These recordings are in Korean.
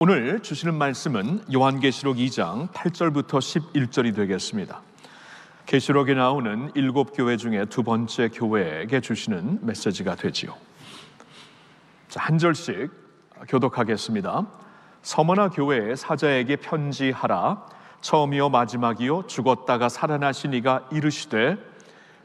오늘 주시는 말씀은 요한계시록 2장 8절부터 11절이 되겠습니다. 계시록에 나오는 7교회 중에 두 번째 교회에게 주시는 메시지가 되지요. 한 절씩 교독하겠습니다. 서머나 교회의 사자에게 편지하라. 처음이요 마지막이요 죽었다가 살아나신 이가 이르시되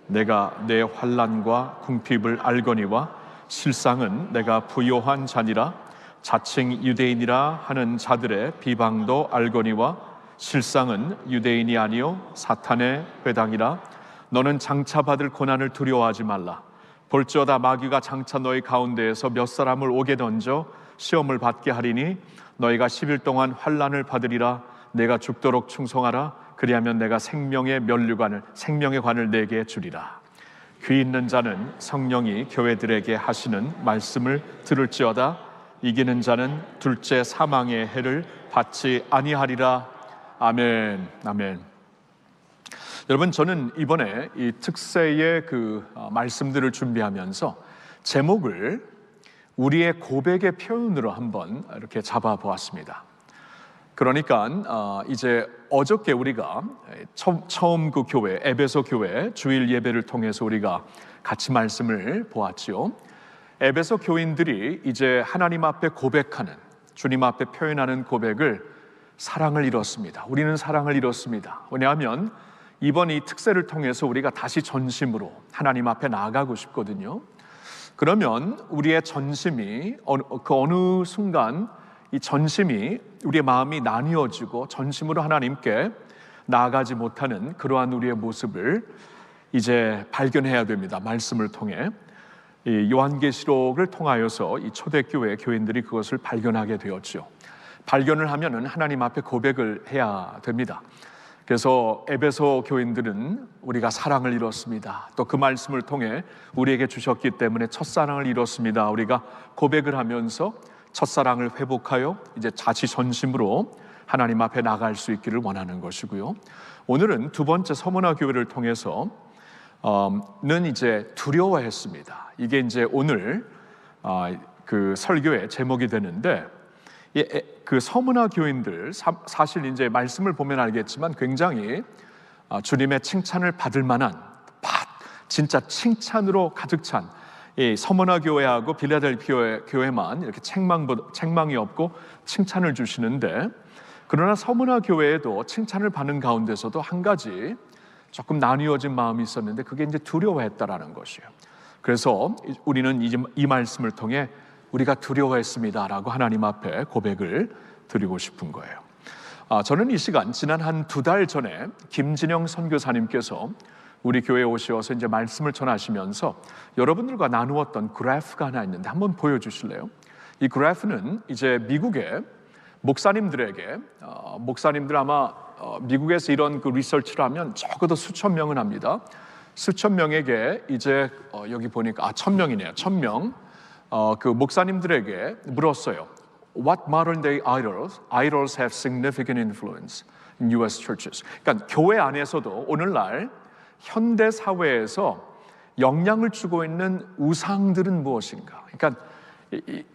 내가 내 환난과 궁핍을 알거니와 실상은 내가 부요한 자니라. 자칭 유대인이라 하는 자들의 비방도 알거니와 실상은 유대인이 아니요 사탄의 회당이라. 너는 장차 받을 고난을 두려워하지 말라. 볼지어다 마귀가 장차 너희 가운데에서 몇 사람을 오게 던져 시험을 받게 하리니 너희가 10일 동안 환난을 받으리라. 내가 죽도록 충성하라. 그리하면 내가 생명의 관을 내게 주리라. 귀 있는 자는 성령이 교회들에게 하시는 말씀을 들을지어다. 이기는 자는 둘째 사망의 해를 받지 아니하리라. 아멘. 아멘. 여러분, 저는 이번에 이 특세의 말씀들을 준비하면서 제목을 우리의 고백의 표현으로 한번 이렇게 잡아보았습니다. 그러니까 이제 어저께 우리가 처음 그 교회, 에베소 교회 주일 예배를 통해서 우리가 같이 말씀을 보았지요. 에베소 교인들이 이제 하나님 앞에 고백하는, 주님 앞에 표현하는 고백을 사랑을 잃었습니다. 우리는 사랑을 잃었습니다. 왜냐하면 이번 이 특세를 통해서 우리가 다시 전심으로 하나님 앞에 나아가고 싶거든요. 그러면 우리의 전심이 어느 순간 이 전심이 우리의 마음이 나뉘어지고 전심으로 하나님께 나아가지 못하는 그러한 우리의 모습을 이제 발견해야 됩니다. 말씀을 통해. 이 요한계시록을 통하여서 이 초대교회 교인들이 그것을 발견하게 되었죠. 발견을 하면은 하나님 앞에 고백을 해야 됩니다. 그래서 에베소 교인들은 우리가 사랑을 잃었습니다. 또 그 말씀을 통해 우리에게 주셨기 때문에 첫사랑을 잃었습니다. 우리가 고백을 하면서 첫사랑을 회복하여 이제 자치 전심으로 하나님 앞에 나갈 수 있기를 원하는 것이고요. 오늘은 두 번째 서머나 교회를 통해서 는 이제 두려워했습니다. 이게 이제 오늘 그 설교의 제목이 되는데, 그 서머나 교인들 사실 이제 말씀을 보면 알겠지만 굉장히 주님의 칭찬을 받을 만한 진짜 칭찬으로 가득 찬 이 서머나 교회하고 빌라델피아 교회만 이렇게 책망이 없고 칭찬을 주시는데, 그러나 서머나 교회에도 칭찬을 받는 가운데서도 한 가지 조금 나뉘어진 마음이 있었는데 그게 이제 두려워했다라는 것이에요. 그래서 우리는 이 말씀을 통해 우리가 두려워했습니다라고 하나님 앞에 고백을 드리고 싶은 거예요. 저는 이 시간 지난 한 2달 전에 김진영 선교사님께서 우리 교회에 오셔서 이제 말씀을 전하시면서 여러분들과 나누었던 그래프가 하나 있는데 한번 보여주실래요? 이 그래프는 이제 미국의 목사님들에게 목사님들 아마 미국에서 이런 그 리서치를 하면 적어도 수천 명은 합니다. 수천 명에게 이제 여기 보니까 1000명이네요. 1000명 그 목사님들에게 물었어요. What modern day idols have significant influence in U.S. churches? 그러니까 교회 안에서도 오늘날 현대 사회에서 영향을 주고 있는 우상들은 무엇인가? 그러니까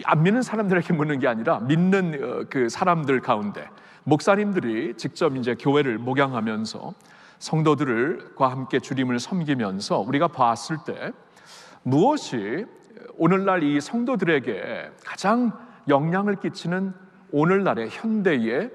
안 믿는 사람들에게 묻는 게 아니라 믿는 그 사람들 가운데 목사님들이 직접 이제 교회를 목양하면서 성도들과 함께 주님을 섬기면서 우리가 봤을 때 무엇이 오늘날 이 성도들에게 가장 영향을 끼치는 오늘날의 현대의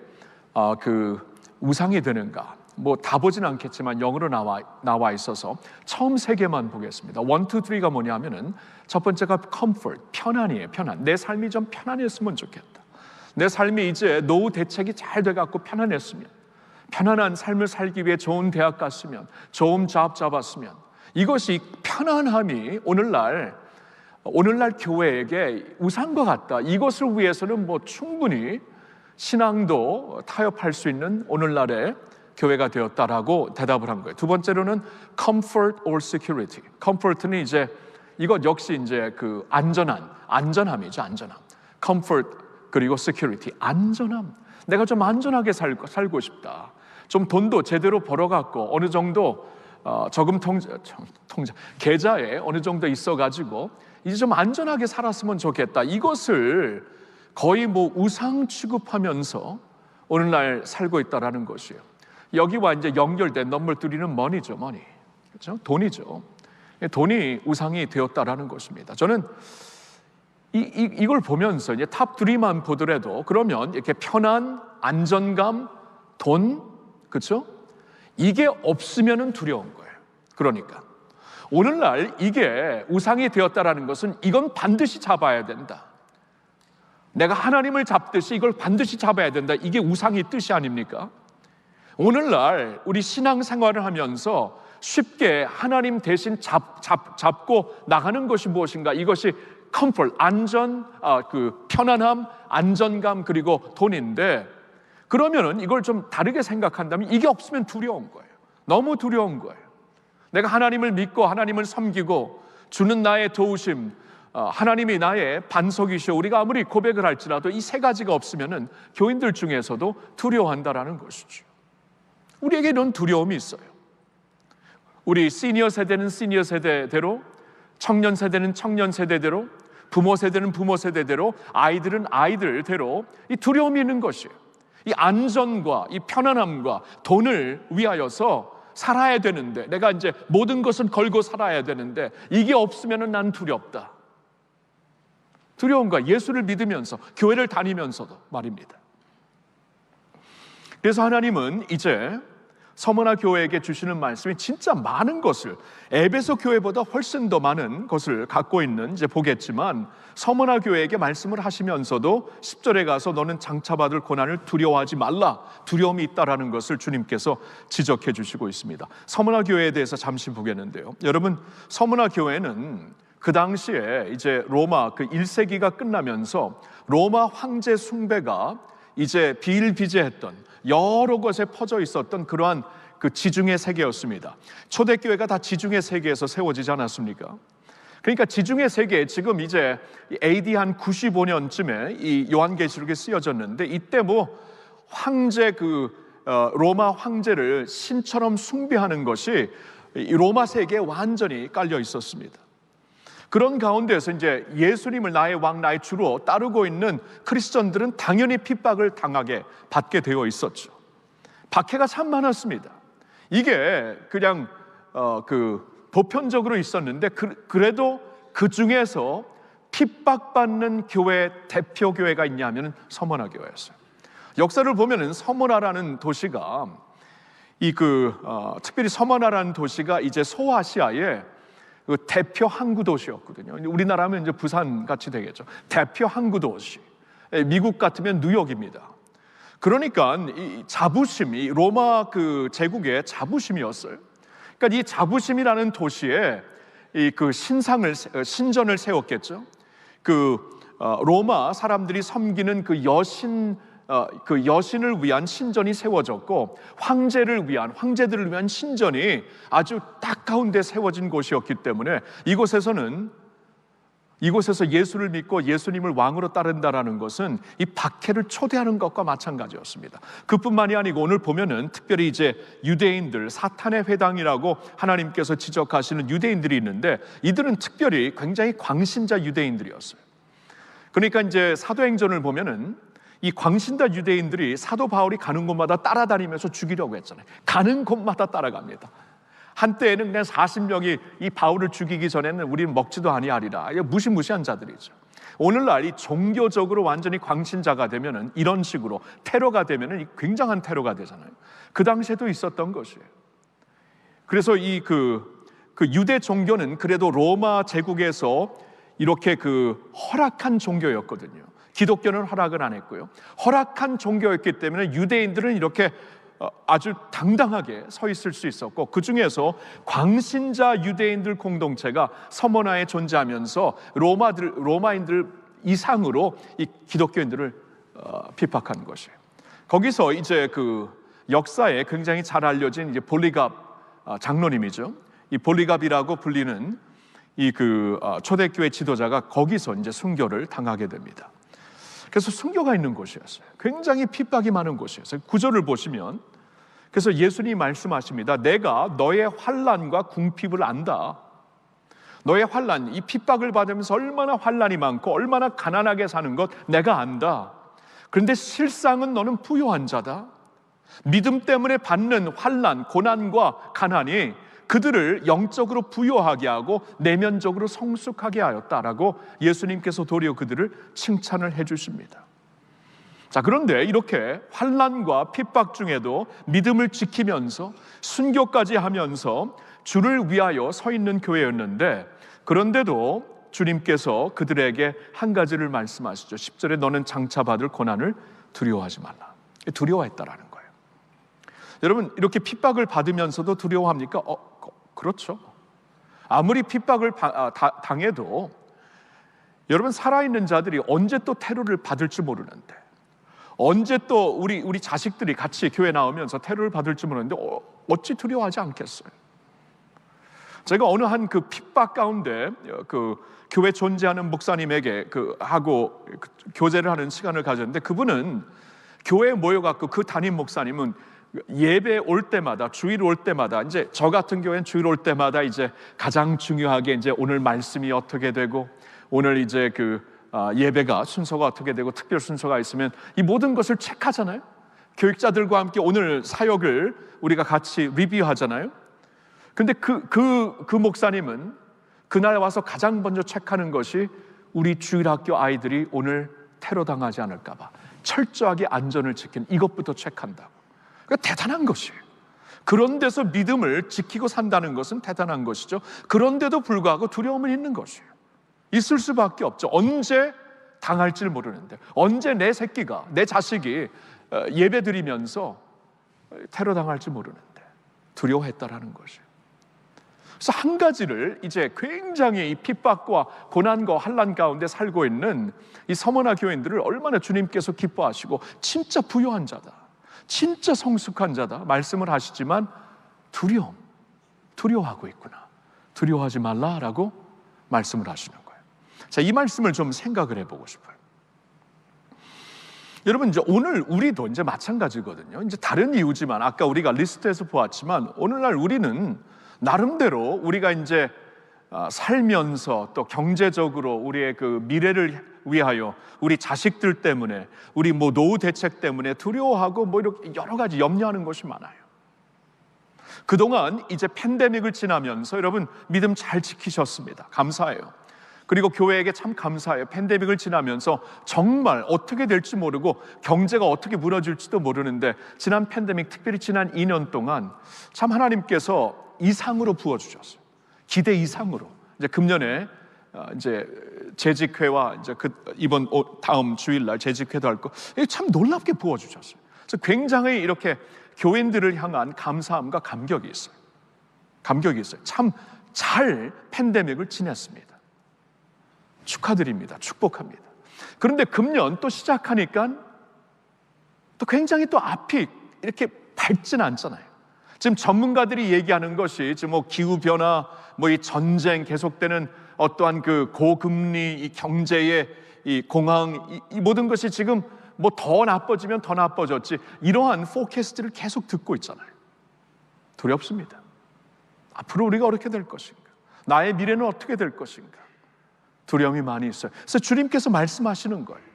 그 우상이 되는가? 뭐 다 보진 않겠지만 영어로 나와 있어서 처음 3개만 보겠습니다. 1, 2, 3가 뭐냐면은 첫 번째가 comfort, 편안이에요. 편안. 내 삶이 좀 편안했으면 좋겠다. 내 삶이 이제 노후 대책이 잘 돼갖고 편안했으면, 편안한 삶을 살기 위해 좋은 대학 갔으면, 좋은 잡 잡았으면, 이것이 편안함이 오늘날 교회에게 우상과 같다. 이것을 위해서는 뭐 충분히 신앙도 타협할 수 있는 오늘날의 교회가 되었다라고 대답을 한 거예요. 두 번째로는 comfort or security. comfort는 이제 이것 역시 이제 그 안전함이죠. 안전함. comfort 그리고 security. 안전함. 내가 좀 안전하게 살고 싶다. 좀 돈도 제대로 벌어갖고 어느 정도 저금 통장 계좌에 어느 정도 있어가지고 이제 좀 안전하게 살았으면 좋겠다. 이것을 거의 뭐 우상 취급하면서 오늘날 살고 있다라는 것이에요. 여기와 이제 연결된 넘버들이는 머니죠, 머니. 그렇죠? 돈이죠. 돈이 우상이 되었다라는 것입니다. 저는 이걸 보면서 이제 탑 3만 보더라도 그러면 이렇게 편안, 안정감, 돈, 그렇죠? 이게 없으면은 두려운 거예요. 그러니까 오늘날 이게 우상이 되었다라는 것은 이건 반드시 잡아야 된다. 내가 하나님을 잡듯이 이걸 반드시 잡아야 된다. 이게 우상의 뜻이 아닙니까? 오늘날 우리 신앙생활을 하면서 쉽게 하나님 대신 잡고 나가는 것이 무엇인가? 이것이 comfort, 안전, 편안함, 안정감, 그리고 돈인데, 그러면은 이걸 좀 다르게 생각한다면 이게 없으면 두려운 거예요. 너무 두려운 거예요. 내가 하나님을 믿고 하나님을 섬기고 주는 나의 도우심, 하나님이 나의 반석이시오, 우리가 아무리 고백을 할지라도 이 세 가지가 없으면은 교인들 중에서도 두려워한다라는 것이죠. 우리에게 이런 두려움이 있어요. 우리 시니어 세대는 시니어 세대대로, 청년 세대는 청년 세대대로, 부모 세대는 부모 세대대로, 아이들은 아이들대로 이 두려움이 있는 것이에요. 이 안전과 이 편안함과 돈을 위하여서 살아야 되는데, 내가 이제 모든 것을 걸고 살아야 되는데 이게 없으면은 난 두렵다. 두려운 거야. 예수를 믿으면서 교회를 다니면서도 말입니다. 그래서 하나님은 이제 서머나 교회에게 주시는 말씀이 진짜 많은 것을, 에베소 교회보다 훨씬 더 많은 것을 갖고 있는, 이제 보겠지만 서머나 교회에게 말씀을 하시면서도 10절에 가서 너는 장차받을 고난을 두려워하지 말라, 두려움이 있다라는 것을 주님께서 지적해 주시고 있습니다. 서머나 교회에 대해서 잠시 보겠는데요, 여러분, 서머나 교회는 그 당시에 이제 로마 1세기가 끝나면서 로마 황제 숭배가 이제 비일비재했던, 여러 곳에 퍼져 있었던 그러한 지중해 세계였습니다. 초대교회가 다 지중해 세계에서 세워지지 않았습니까? 그러니까 지중해 세계에 지금 이제 AD 한 95년쯤에 이 요한계시록에 쓰여졌는데, 이때 뭐 황제 로마 황제를 신처럼 숭배하는 것이 로마 세계에 완전히 깔려 있었습니다. 그런 가운데서 이제 예수님을 나의 왕, 나의 주로 따르고 있는 크리스천들은 당연히 핍박을 당하게 받게 되어 있었죠. 박해가 참 많았습니다. 이게 그냥 보편적으로 있었는데, 그래도 그 중에서 핍박받는 교회, 대표 교회가 있냐면 서머나 교회였어요. 역사를 보면은 서머나라는 도시가 특별히 서머나라는 도시가 이제 소아시아의 대표 항구 도시였거든요. 우리나라 하면 이제 부산 같이 되겠죠. 대표 항구 도시. 미국 같으면 뉴욕입니다. 그러니까 이 자부심이 로마 제국의 자부심이었어요. 그러니까 이 자부심이라는 도시에 신전을 세웠겠죠. 로마 사람들이 섬기는 여신을 위한 신전이 세워졌고, 황제들을 위한 신전이 아주 딱 가운데 세워진 곳이었기 때문에 이곳에서 예수를 믿고 예수님을 왕으로 따른다라는 것은 이 박해를 초대하는 것과 마찬가지였습니다. 그뿐만이 아니고 오늘 보면은 특별히 이제 유대인들, 사탄의 회당이라고 하나님께서 지적하시는 유대인들이 있는데, 이들은 특별히 굉장히 광신자 유대인들이었어요. 그러니까 이제 사도행전을 보면은 이 광신자 유대인들이 사도 바울이 가는 곳마다 따라다니면서 죽이려고 했잖아요. 가는 곳마다 따라갑니다. 한때에는 그냥 40명이 이 바울을 죽이기 전에는 우리는 먹지도 아니하리라, 무시무시한 자들이죠. 오늘날 이 종교적으로 완전히 광신자가 되면은, 이런 식으로 테러가 되면은 굉장한 테러가 되잖아요. 그 당시에도 있었던 것이에요. 그래서 유대 종교는 그래도 로마 제국에서 이렇게 허락한 종교였거든요. 기독교는 허락을 안 했고요. 허락한 종교였기 때문에 유대인들은 이렇게 아주 당당하게 서 있을 수 있었고, 그 중에서 광신자 유대인들 공동체가 서머나에 존재하면서 로마인들 이상으로 이 기독교인들을 비박한 것이에요. 거기서 이제 역사에 굉장히 잘 알려진 이제 볼리갑 장로님이죠. 이 볼리갑이라고 불리는 초대교회 지도자가 거기서 이제 순교를 당하게 됩니다. 그래서 순교가 있는 곳이었어요. 굉장히 핍박이 많은 곳이었어요. 구절을 보시면, 그래서 예수님이 말씀하십니다. 내가 너의 환난과 궁핍을 안다. 너의 환난, 이 핍박을 받으면서 얼마나 환난이 많고 얼마나 가난하게 사는 것 내가 안다. 그런데 실상은 너는 부유한 자다. 믿음 때문에 받는 환난, 고난과 가난이 그들을 영적으로 부유하게 하고 내면적으로 성숙하게 하였다라고 예수님께서 도리어 그들을 칭찬을 해주십니다. 자, 그런데 이렇게 환난과 핍박 중에도 믿음을 지키면서 순교까지 하면서 주를 위하여 서 있는 교회였는데, 그런데도 주님께서 그들에게 한 가지를 말씀하시죠. 10절에 너는 장차 받을 고난을 두려워하지 말라. 두려워했다라는 거예요. 여러분, 이렇게 핍박을 받으면서도 두려워합니까? 그렇죠. 아무리 핍박을 당해도 여러분, 살아있는 자들이 언제 또 테러를 받을지 모르는데, 언제 또 우리 자식들이 같이 교회 나오면서 테러를 받을지 모르는데 어찌 두려워하지 않겠어요? 제가 어느 한 그 핍박 가운데 그 교회 존재하는 목사님에게 하고 교제를 하는 시간을 가졌는데, 그분은 교회에 모여갖고 그 담임 목사님은 예배 올 때마다, 주일 올 때마다, 이제 저 같은 교회는 주일 올 때마다 이제 가장 중요하게 이제 오늘 말씀이 어떻게 되고, 오늘 이제 예배가 순서가 어떻게 되고, 특별 순서가 있으면 이 모든 것을 체크하잖아요. 교육자들과 함께 오늘 사역을 우리가 같이 리뷰하잖아요. 근데 그 목사님은 그날 와서 가장 먼저 체크하는 것이 우리 주일학교 아이들이 오늘 테러 당하지 않을까 봐 철저하게 안전을 지키는 이것부터 체크한다고. 그러니까 대단한 것이에요. 그런 데서 믿음을 지키고 산다는 것은 대단한 것이죠. 그런데도 불구하고 두려움은 있는 것이에요. 있을 수밖에 없죠. 언제 당할지 모르는데, 언제 내 새끼가, 내 자식이 예배 드리면서 테러 당할지 모르는데 두려워했다라는 것이에요. 그래서 한 가지를 이제 굉장히 이 핍박과 고난과 환난 가운데 살고 있는 이 서머나 교인들을 얼마나 주님께서 기뻐하시고 진짜 부유한 자다, 진짜 성숙한 자다 말씀을 하시지만 두려워하고 있구나, 두려워하지 말라라고 말씀을 하시는 거예요. 자, 이 말씀을 좀 생각을 해보고 싶어요. 여러분, 이제 오늘 우리도 이제 마찬가지거든요. 이제 다른 이유지만 아까 우리가 리스트에서 보았지만 오늘날 우리는 나름대로 우리가 이제 살면서 또 경제적으로 우리의 그 미래를 위하여 우리 자식들 때문에, 우리 뭐 노후 대책 때문에 두려워하고 뭐 이렇게 여러 가지 염려하는 것이 많아요. 그동안 이제 팬데믹을 지나면서 여러분 믿음 잘 지키셨습니다. 감사해요. 그리고 교회에게 참 감사해요. 팬데믹을 지나면서 정말 어떻게 될지 모르고 경제가 어떻게 무너질지도 모르는데 지난 팬데믹, 특별히 지난 2년 동안 참 하나님께서 이상으로 부어주셨어요. 기대 이상으로. 이제 금년에 이제 재직회와 이제 이번 다음 주일날 재직회도 할 거, 참 놀랍게 부어주셨어요. 그래서 굉장히 이렇게 교인들을 향한 감사함과 감격이 있어요. 감격이 있어요. 참 잘 팬데믹을 지냈습니다. 축하드립니다. 축복합니다. 그런데 금년 또 시작하니까 또 굉장히 또 앞이 이렇게 밝진 않잖아요. 지금 전문가들이 얘기하는 것이 지금 뭐 기후 변화, 뭐 이 전쟁 계속되는 어떠한 그 고금리, 이 경제의 이 공황, 이 모든 것이 지금 뭐 더 나빠지면 더 나빠졌지, 이러한 포캐스트를 계속 듣고 있잖아요. 두렵습니다. 앞으로 우리가 어떻게 될 것인가? 나의 미래는 어떻게 될 것인가? 두려움이 많이 있어요. 그래서 주님께서 말씀하시는 거예요.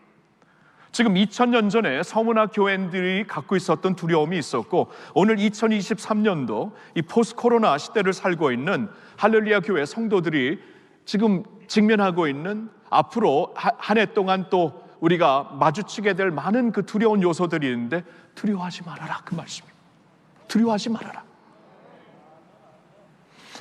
지금 2000년 전에 서머나 교회들이 갖고 있었던 두려움이 있었고, 오늘 2023년도 이 포스트 코로나 시대를 살고 있는 할렐루야 교회 성도들이 지금 직면하고 있는, 앞으로 한 해 동안 또 우리가 마주치게 될 많은 그 두려운 요소들이 있는데 두려워하지 말아라, 그 말씀입니다. 두려워하지 말아라.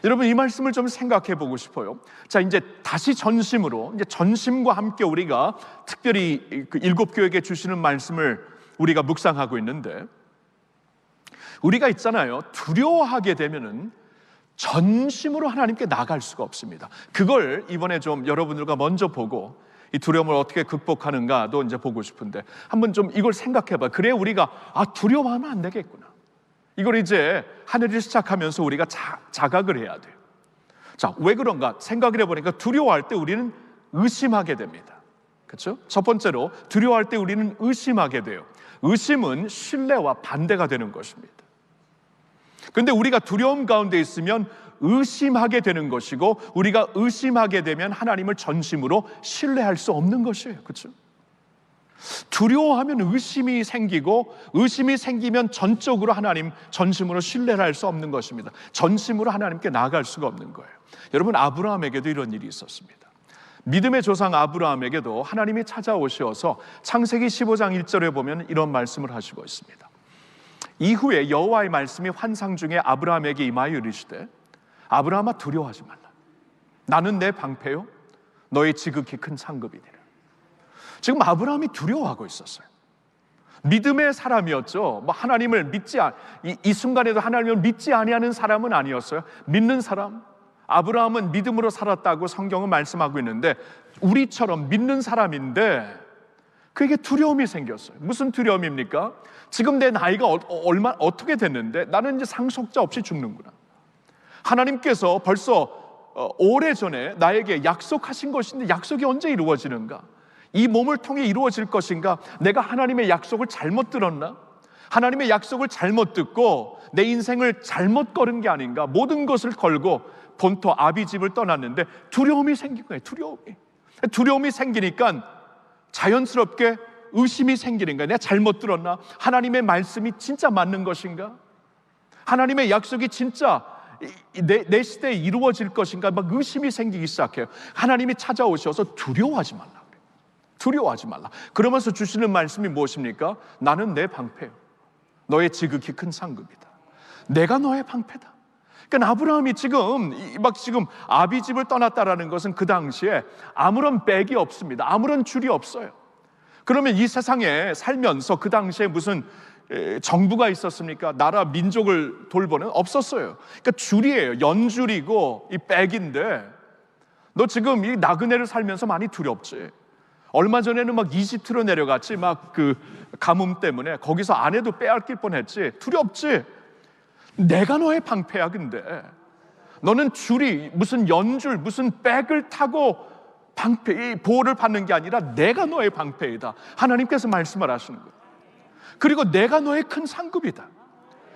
여러분, 이 말씀을 좀 생각해 보고 싶어요. 자, 이제 다시 전심으로, 이제 전심과 함께 우리가 특별히 그 7교회에게 주시는 말씀을 우리가 묵상하고 있는데, 우리가 있잖아요. 두려워하게 되면은 전심으로 하나님께 나갈 수가 없습니다. 그걸 이번에 좀 여러분들과 먼저 보고 이 두려움을 어떻게 극복하는가도 이제 보고 싶은데, 한번 좀 이걸 생각해 봐. 그래 우리가 두려워하면 안 되겠구나. 이걸 이제 한 해를 시작하면서 우리가 자각을 해야 돼요. 자, 왜 그런가 생각을 해보니까 두려워할 때 우리는 의심하게 됩니다. 그렇죠? 첫 번째로 두려워할 때 우리는 의심하게 돼요. 의심은 신뢰와 반대가 되는 것입니다. 그런데 우리가 두려움 가운데 있으면 의심하게 되는 것이고, 우리가 의심하게 되면 하나님을 전심으로 신뢰할 수 없는 것이에요. 그렇죠? 두려워하면 의심이 생기고, 의심이 생기면 전적으로 하나님 전심으로 신뢰를 할 수 없는 것입니다. 전심으로 하나님께 나아갈 수가 없는 거예요. 여러분, 아브라함에게도 이런 일이 있었습니다. 믿음의 조상 아브라함에게도 하나님이 찾아오셔서 창세기 15장 1절에 보면 이런 말씀을 하시고 있습니다. 이후에 여호와의 말씀이 환상 중에 아브라함에게 임하여 이르시되, 아브라함아, 두려워하지 말라. 나는 내 방패요 너의 지극히 큰 상급이니라. 지금 아브라함이 두려워하고 있었어요. 믿음의 사람이었죠. 하나님을 믿지 이 순간에도 하나님을 믿지 아니하는 사람은 아니었어요. 믿는 사람. 아브라함은 믿음으로 살았다고 성경은 말씀하고 있는데, 우리처럼 믿는 사람인데 그에게 두려움이 생겼어요. 무슨 두려움입니까? 지금 내 나이가 어떻게 됐는데 나는 이제 상속자 없이 죽는구나. 하나님께서 벌써 오래전에 나에게 약속하신 것인데 약속이 언제 이루어지는가? 이 몸을 통해 이루어질 것인가? 내가 하나님의 약속을 잘못 들었나? 하나님의 약속을 잘못 듣고 내 인생을 잘못 걸은 게 아닌가? 모든 것을 걸고 본토 아비집을 떠났는데 두려움이 생긴 거예요. 두려움이 생기니까 자연스럽게 의심이 생기는 거예요. 내가 잘못 들었나? 하나님의 말씀이 진짜 맞는 것인가? 하나님의 약속이 진짜 내 시대에 이루어질 것인가? 막 의심이 생기기 시작해요. 하나님이 찾아오셔서 두려워하지 말라 그래요. 두려워하지 말라. 그러면서 주시는 말씀이 무엇입니까? 나는 내 방패요 너의 지극히 큰 상급이다. 내가 너의 방패다. 그러니까 아브라함이 지금 아비집을 떠났다라는 것은 그 당시에 아무런 백이 없습니다. 아무런 줄이 없어요. 그러면 이 세상에 살면서 그 당시에 무슨 정부가 있었습니까? 나라 민족을 돌보는 없었어요. 그러니까 줄이에요. 연줄이고 이 백인데, 너 지금 이 나그네를 살면서 많이 두렵지. 얼마 전에는 막 이집트로 내려갔지. 막 그 가뭄 때문에 거기서 아내도 빼앗길 뻔했지. 두렵지. 내가 너의 방패야. 근데 너는 줄이 무슨 연줄 무슨 백을 타고 방패 보호를 받는 게 아니라 내가 너의 방패이다. 하나님께서 말씀을 하시는 거예요. 그리고 내가 너의 큰 상급이다.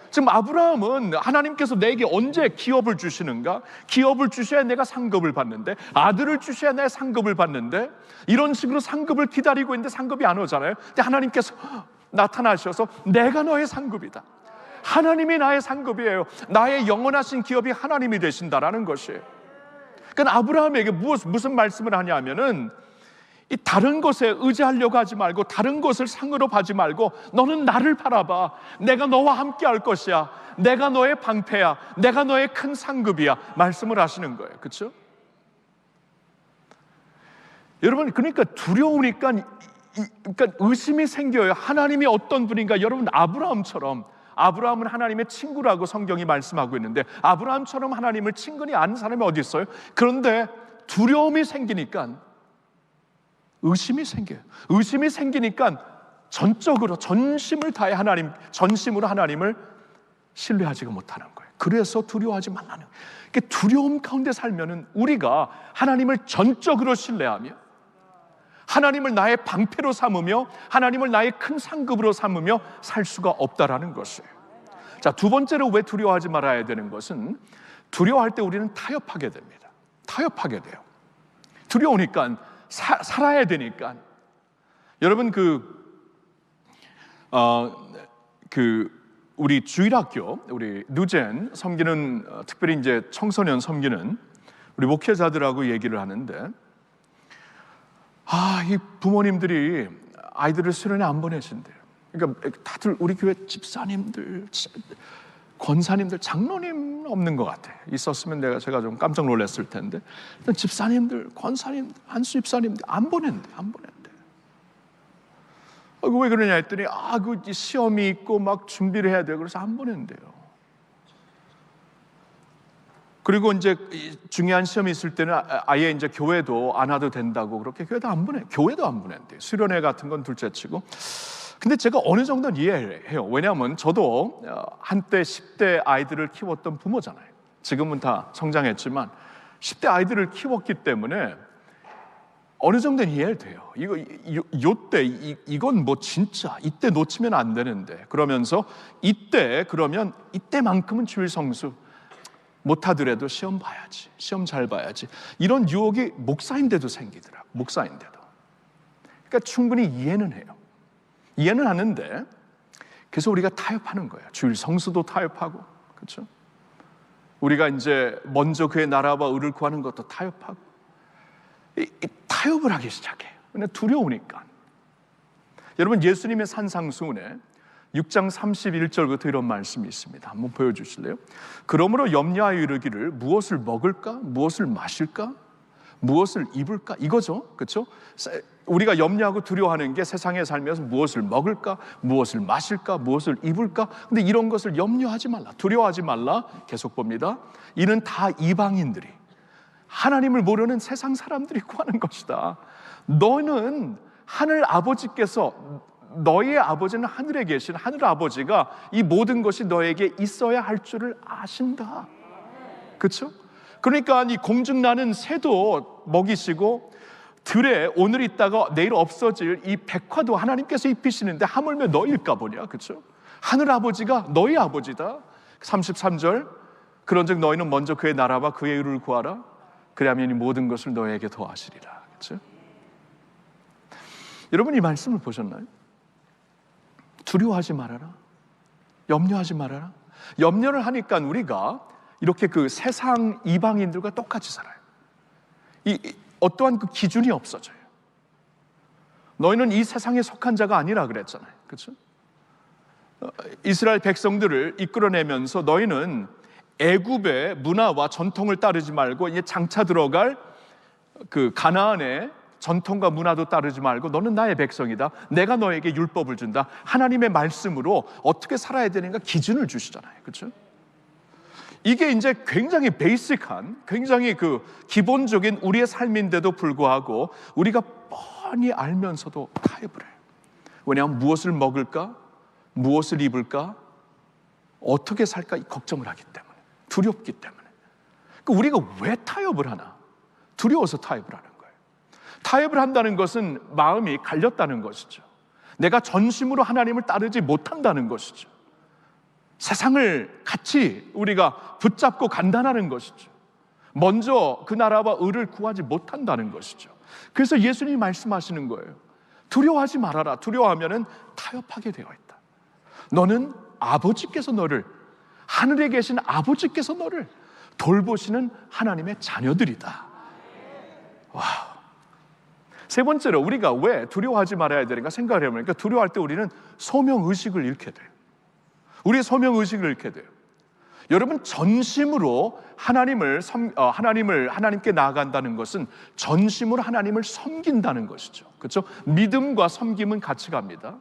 지금 아브라함은 하나님께서 내게 언제 기업을 주시는가? 기업을 주셔야 내가 상급을 받는데, 아들을 주셔야 내가 상급을 받는데, 이런 식으로 상급을 기다리고 있는데 상급이 안 오잖아요. 근데 하나님께서 나타나셔서 내가 너의 상급이다. 하나님이 나의 상급이에요. 나의 영원하신 기업이 하나님이 되신다라는 것이에요. 그러니까 아브라함에게 무슨 말씀을 하냐면은, 이 다른 것에 의지하려고 하지 말고, 다른 것을 상으로 봐지 말고, 너는 나를 바라봐. 내가 너와 함께 할 것이야. 내가 너의 방패야. 내가 너의 큰 상급이야. 말씀을 하시는 거예요. 그렇죠? 여러분, 그러니까 두려우니까 그러니까 의심이 생겨요. 하나님이 어떤 분인가? 여러분, 아브라함은 하나님의 친구라고 성경이 말씀하고 있는데, 아브라함처럼 하나님을 친근히 아는 사람이 어디 있어요? 그런데 두려움이 생기니까 의심이 생겨요. 의심이 생기니까 전적으로 전심을 다해 전심으로 하나님을 신뢰하지가 못하는 거예요. 그래서 두려워하지 말라는 거예요. 그러니까 두려움 가운데 살면은 우리가 하나님을 전적으로 신뢰하며, 하나님을 나의 방패로 삼으며, 하나님을 나의 큰 상급으로 삼으며 살 수가 없다라는 것이에요. 자, 두 번째로 왜 두려워하지 말아야 되는 것은, 두려워할 때 우리는 타협하게 됩니다. 타협하게 돼요. 두려우니까 살아야 되니까. 여러분, 우리 주일학교, 우리 누젠 섬기는, 특별히 이제 청소년 섬기는 우리 목회자들하고 얘기를 하는데, 이 부모님들이 아이들을 수련회 안 보내신대요. 그러니까 다들 우리 교회 집사님들, 권사님들, 장로님 없는 것 같아. 있었으면 제가 좀 깜짝 놀랐을 텐데, 일단 집사님들, 권사님들, 한수 집사님들 안 보낸대. 왜 그러냐 했더니, 그 시험이 있고 막 준비를 해야 돼요. 그래서 안 보낸대요. 그리고 이제 중요한 시험이 있을 때는 아예 이제 교회도 안 와도 된다고, 그렇게 교회도 안 보낸대요. 수련회 같은 건 둘째치고. 근데 제가 어느 정도는 이해해요. 왜냐하면 저도 한때 10대 아이들을 키웠던 부모잖아요. 지금은 다 성장했지만 10대 아이들을 키웠기 때문에 어느 정도는 이해돼요. 요때 이건 뭐 진짜 이때 놓치면 안 되는데, 그러면서 그러면 이때만큼은 주일 성수 못하더라도 시험 봐야지, 시험 잘 봐야지, 이런 유혹이 목사인데도 생기더라고. 목사인데도. 그러니까 충분히 이해는 해요. 이해는 하는데 그래서 우리가 타협하는 거예요. 주일 성수도 타협하고, 그렇죠? 우리가 이제 먼저 그의 나라와 의를 구하는 것도 타협하고, 타협을 하기 시작해요. 그냥 두려우니까. 여러분, 예수님의 산상수훈에 6장 31절부터 이런 말씀이 있습니다. 한번 보여주실래요? 그러므로 염려하여 이르기를 무엇을 먹을까? 무엇을 마실까? 무엇을 입을까? 이거죠. 그렇죠? 우리가 염려하고 두려워하는 게 세상에 살면서 무엇을 먹을까? 무엇을 마실까? 무엇을 입을까? 근데 이런 것을 염려하지 말라, 두려워하지 말라. 계속 봅니다. 이는 다 이방인들이, 하나님을 모르는 세상 사람들이 구하는 것이다. 너는 하늘 아버지께서, 너의 아버지는 하늘에 계신 하늘 아버지가 이 모든 것이 너에게 있어야 할 줄을 아신다. 그렇죠? 그러니까 이 공중나는 새도 먹이시고 들에 오늘 있다가 내일 없어질 이 백화도 하나님께서 입히시는데 하물며 너일까 보냐. 그렇죠? 하늘 아버지가 너희 아버지다. 33절, 그런즉 너희는 먼저 그의 나라와 그의 의를 구하라. 그리하면 이 모든 것을 너희에게 더하시리라. 그렇죠? 여러분, 이 말씀을 보셨나요? 두려워하지 말아라, 염려하지 말아라. 염려를 하니까 우리가 이렇게 그 세상 이방인들과 똑같이 살아요. 어떠한 그 기준이 없어져요. 너희는 이 세상에 속한 자가 아니라 그랬잖아요. 그렇죠? 이스라엘 백성들을 이끌어내면서 너희는 애굽의 문화와 전통을 따르지 말고 이제 장차 들어갈 그 가나안의 전통과 문화도 따르지 말고 너는 나의 백성이다. 내가 너에게 율법을 준다. 하나님의 말씀으로 어떻게 살아야 되는가 기준을 주시잖아요. 그렇죠? 이게 이제 굉장히 베이직한, 굉장히 그 기본적인 우리의 삶인데도 불구하고 우리가 뻔히 알면서도 타협을 해요. 왜냐하면 무엇을 먹을까? 무엇을 입을까? 어떻게 살까? 걱정을 하기 때문에, 두렵기 때문에. 그러니까 우리가 왜 타협을 하나? 두려워서 타협을 하는 거예요. 타협을 한다는 것은 마음이 갈렸다는 것이죠. 내가 전심으로 하나님을 따르지 못한다는 것이죠. 세상을 같이 우리가 붙잡고 간다는 것이죠. 먼저 그 나라와 의를 구하지 못한다는 것이죠. 그래서 예수님이 말씀하시는 거예요. 두려워하지 말아라. 두려워하면은 타협하게 되어 있다. 너는 아버지께서 너를, 하늘에 계신 아버지께서 너를 돌보시는 하나님의 자녀들이다. 와우. 세 번째로 우리가 왜 두려워하지 말아야 되는가 생각을 해보니까, 두려워할 때 우리는 소명의식을 잃게 돼요. 우리의 소명의식을 잃게 돼요. 여러분, 전심으로 하나님께 나아간다는 것은 전심으로 하나님을 섬긴다는 것이죠. 그렇죠? 믿음과 섬김은 같이 갑니다.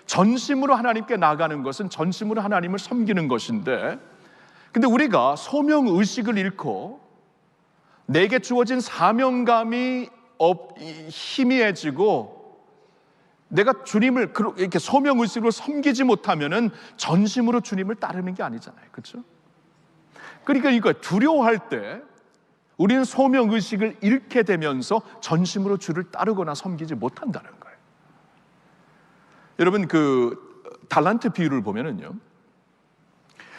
전심으로 하나님께 나아가는 것은 전심으로 하나님을 섬기는 것인데, 근데 우리가 소명의식을 잃고 내게 주어진 사명감이 희미해지고 내가 주님을 이렇게 소명의식으로 섬기지 못하면은 전심으로 주님을 따르는 게 아니잖아요. 그렇죠? 그러니까 이거 두려워할 때 우리는 소명의식을 잃게 되면서 전심으로 주를 따르거나 섬기지 못한다는 거예요. 여러분, 그 달란트 비유를 보면은요,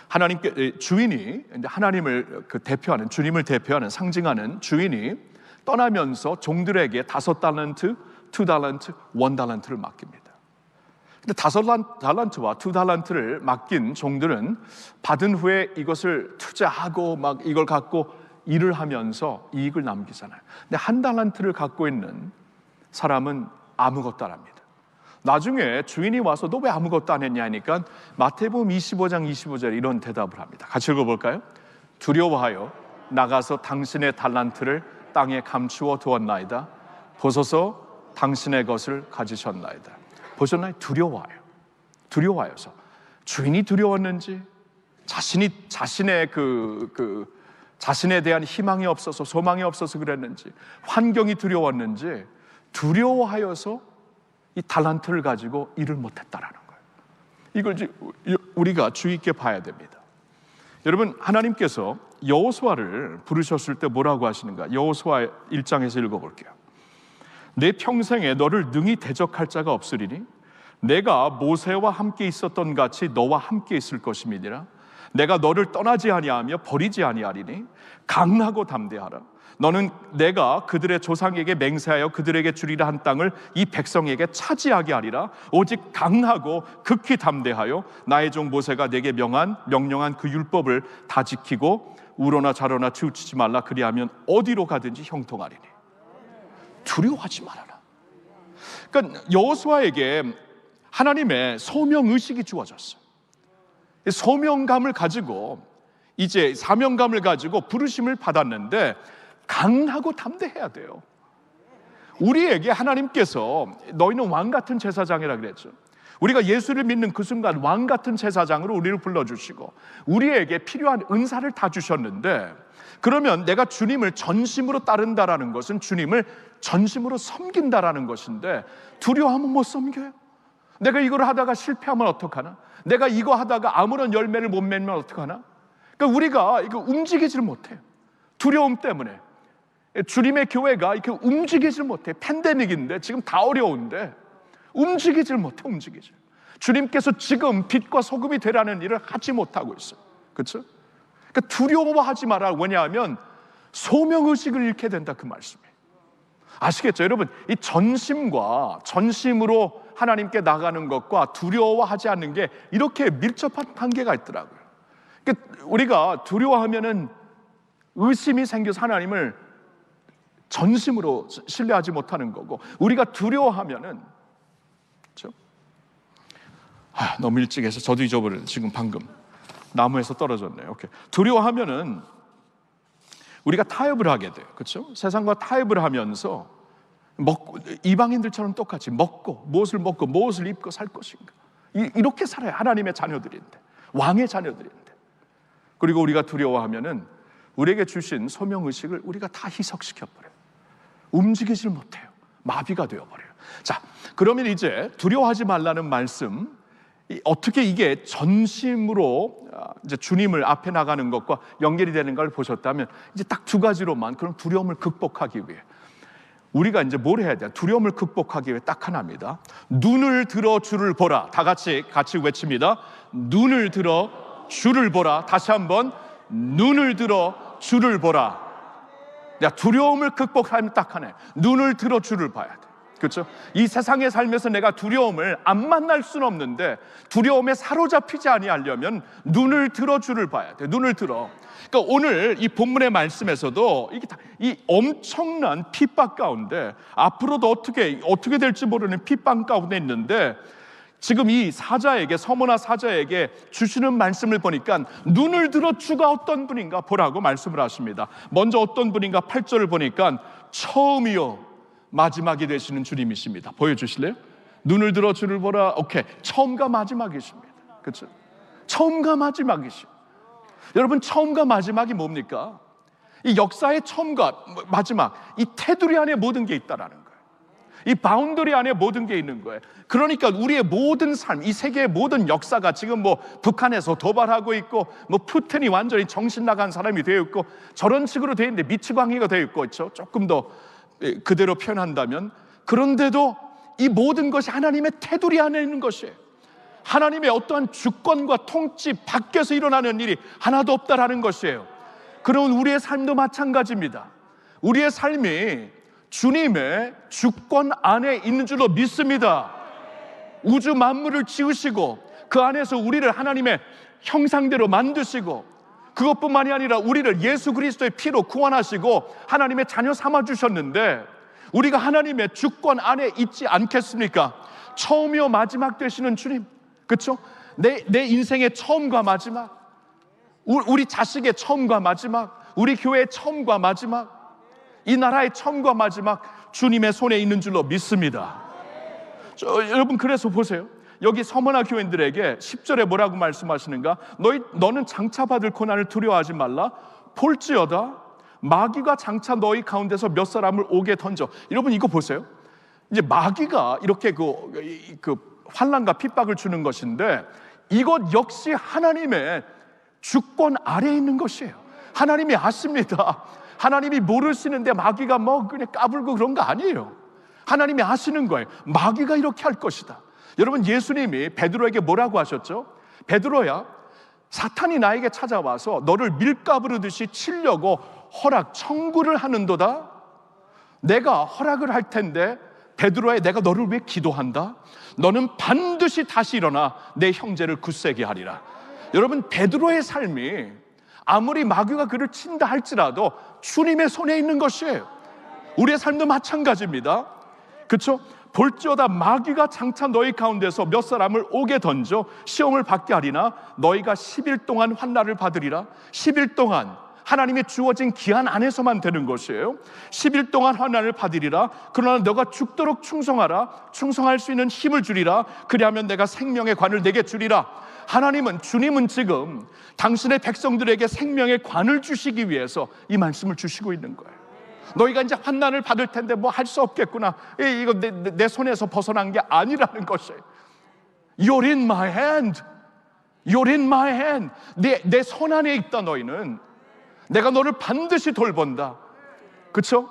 하나님께 주인이, 하나님을 대표하는, 주님을 대표하는, 상징하는 주인이 떠나면서 종들에게 5달란트, 2달란트, 1달란트를 맡깁니다. 근데 5달란트와 2달란트를 맡긴 종들은 받은 후에 이것을 투자하고 막 이걸 갖고 일을 하면서 이익을 남기잖아요. 근데 1달란트를 갖고 있는 사람은 아무것도 안 합니다. 나중에 주인이 와서 너 왜 아무것도 안 했냐 하니까 마태복음 25장 25절에 이런 대답을 합니다. 같이 읽어볼까요? 두려워하여 나가서 당신의 달란트를 땅에 감추어 두었나이다. 보소서 당신의 것을 가지셨나이다. 보셨나요? 두려워하여서 주인이 두려웠는지, 자신의 자신에 대한 희망이 없어서, 소망이 없어서 그랬는지, 환경이 두려웠는지, 두려워하여서 이 달란트를 가지고 일을 못했다라는 거예요. 이걸 우리가 주의 있게 봐야 됩니다. 여러분, 하나님께서 여호수아를 부르셨을 때 뭐라고 하시는가? 여호수아 1장에서 읽어볼게요. 내 평생에 너를 능히 대적할 자가 없으리니 내가 모세와 함께 있었던 같이 너와 함께 있을 것임이니라. 내가 너를 떠나지 아니하며 버리지 아니하리니 강하고 담대하라. 너는 내가 그들의 조상에게 맹세하여 그들에게 주리라 한 땅을 이 백성에게 차지하게 하리라. 오직 강하고 극히 담대하여 나의 종 모세가 내게 명령한 그 율법을 다 지키고 우로나 좌로나 치우치지 말라. 그리하면 어디로 가든지 형통하리니. 두려워하지 말아라. 그러니까 여호수아에게 하나님의 소명의식이 주어졌어요. 소명감을 가지고, 이제 사명감을 가지고 부르심을 받았는데 강하고 담대해야 돼요. 우리에게 하나님께서 너희는 왕같은 제사장이라 그랬죠. 우리가 예수를 믿는 그 순간 왕같은 제사장으로 우리를 불러주시고 우리에게 필요한 은사를 다 주셨는데, 그러면 내가 주님을 전심으로 따른다라는 것은 주님을 전심으로 섬긴다라는 것인데, 두려워하면 못 섬겨요. 내가 이걸 하다가 실패하면 어떡하나? 내가 이거 하다가 아무런 열매를 못 맺으면 어떡하나? 그러니까 우리가 이거 움직이질 못해요. 두려움 때문에. 주님의 교회가 이렇게 움직이질 못해. 팬데믹인데 지금 다 어려운데 움직이질 못해. 주님께서 지금 빛과 소금이 되라는 일을 하지 못하고 있어요. 그렇죠? 그러니까 두려워하지 마라. 왜냐하면 소명의식을 잃게 된다, 그 말씀이에요. 아시겠죠? 여러분, 이 전심으로 하나님께 나가는 것과 두려워하지 않는 게 이렇게 밀접한 관계가 있더라고요. 그러니까 우리가 두려워하면은 의심이 생겨서 하나님을 전심으로 신뢰하지 못하는 거고, 우리가 두려워하면은, 그렇죠? 너무 일찍 해서 저도 잊어버렸어요. 지금 방금 나무에서 떨어졌네요. 오케이. 두려워하면은 우리가 타협을 하게 돼요. 그렇죠? 세상과 타협을 하면서 이방인들처럼 똑같이 무엇을 먹고 무엇을 입고 살 것인가, 이렇게 살아요. 하나님의 자녀들인데, 왕의 자녀들인데. 그리고 우리가 두려워하면은 우리에게 주신 소명의식을 우리가 다 희석시켜버려요. 움직이질 못해요. 마비가 되어버려요. 자, 그러면 이제 두려워하지 말라는 말씀, 어떻게 이게 전심으로 이제 주님을 앞에 나가는 것과 연결이 되는 걸 보셨다면, 이제 딱 두 가지로만 그런 두려움을 극복하기 위해 우리가 이제 뭘 해야 돼요? 두려움을 극복하기 위해 딱 하나입니다. 눈을 들어 주를 보라. 다 같이 외칩니다. 눈을 들어 주를 보라. 다시 한번, 눈을 들어 주를 보라. 두려움을 극복하면 딱 하네. 눈을 들어 주를 봐야 돼. 그렇죠? 이 세상에 살면서 내가 두려움을 안 만날 수는 없는데, 두려움에 사로잡히지 아니하려면 눈을 들어 주를 봐야 돼. 눈을 들어. 그러니까 오늘 이 본문의 말씀에서도 이 엄청난 핍박 가운데, 앞으로도 어떻게 될지 모르는 핍박 가운데 있는데, 지금 이 사자에게, 서머나 사자에게 주시는 말씀을 보니까 눈을 들어 주가 어떤 분인가 보라고 말씀을 하십니다. 먼저 어떤 분인가 8절을 보니까 처음이요 마지막이 되시는 주님이십니다. 보여주실래요? 눈을 들어 주를 보라. 오케이. 처음과 마지막이십니다. 그렇죠? 처음과 마지막이십니다. 여러분, 처음과 마지막이 뭡니까? 이 역사의 처음과 마지막, 이 테두리 안에 모든 게 있다라는 거예요. 이 바운더리 안에 모든 게 있는 거예요. 그러니까 우리의 모든 삶, 이 세계의 모든 역사가 지금 북한에서 도발하고 있고, 푸틴이 완전히 정신 나간 사람이 되어 있고, 저런 식으로 되어 있는데 미치광이가 되어 있고, 그렇죠? 조금 더 그대로 표현한다면, 그런데도 이 모든 것이 하나님의 테두리 안에 있는 것이에요. 하나님의 어떠한 주권과 통치 밖에서 일어나는 일이 하나도 없다라는 것이에요. 그러면 우리의 삶도 마찬가지입니다. 우리의 삶이 주님의 주권 안에 있는 줄로 믿습니다. 우주 만물을 지으시고 그 안에서 우리를 하나님의 형상대로 만드시고, 그것뿐만이 아니라 우리를 예수 그리스도의 피로 구원하시고 하나님의 자녀 삼아주셨는데, 우리가 하나님의 주권 안에 있지 않겠습니까? 처음이요 마지막 되시는 주님, 그렇죠? 내 인생의 처음과 마지막, 우리 자식의 처음과 마지막, 우리 교회의 처음과 마지막, 이 나라의 처음과 마지막 주님의 손에 있는 줄로 믿습니다. 여러분, 그래서 보세요. 여기 서머나 교인들에게 10절에 뭐라고 말씀하시는가? 너는 장차 받을 고난을 두려워하지 말라. 볼지어다 마귀가 장차 너희 가운데서 몇 사람을 옥에 던져. 여러분, 이거 보세요. 이제 마귀가 이렇게 그 환난과 핍박을 주는 것인데, 이것 역시 하나님의 주권 아래에 있는 것이에요. 하나님이 아십니다. 하나님이 모르시는데 마귀가 그냥 까불고 그런 거 아니에요. 하나님이 아시는 거예요. 마귀가 이렇게 할 것이다. 여러분, 예수님이 베드로에게 뭐라고 하셨죠? 베드로야, 사탄이 나에게 찾아와서 너를 밀가부르듯이 치려고 허락 청구를 하는도다. 내가 허락을 할 텐데 베드로야, 내가 너를 위해 기도한다. 너는 반드시 다시 일어나 내 형제를 굳세게 하리라. 여러분, 베드로의 삶이 아무리 마귀가 그를 친다 할지라도 주님의 손에 있는 것이에요. 우리의 삶도 마찬가지입니다. 그렇죠? 볼지어다 마귀가 장차 너희 가운데서 몇 사람을 옥에 던져 시험을 받게 하리나 너희가 10일 동안 환난을 받으리라. 10일 동안 하나님의 주어진 기한 안에서만 되는 것이에요. 10일 동안 환난을 받으리라. 그러나 너가 죽도록 충성하라. 충성할 수 있는 힘을 주리라. 그리하면 내가 생명의 관을 내게 주리라. 주님은 지금 당신의 백성들에게 생명의 관을 주시기 위해서 이 말씀을 주시고 있는 거예요. 너희가 이제 환난을 받을 텐데 뭐 할 수 없겠구나. 이거 내 손에서 벗어난 게 아니라는 것이에요. You're in my hand. You're in my hand. 내 손 안에 있다. 너희는 내가 너를 반드시 돌본다. 그렇죠?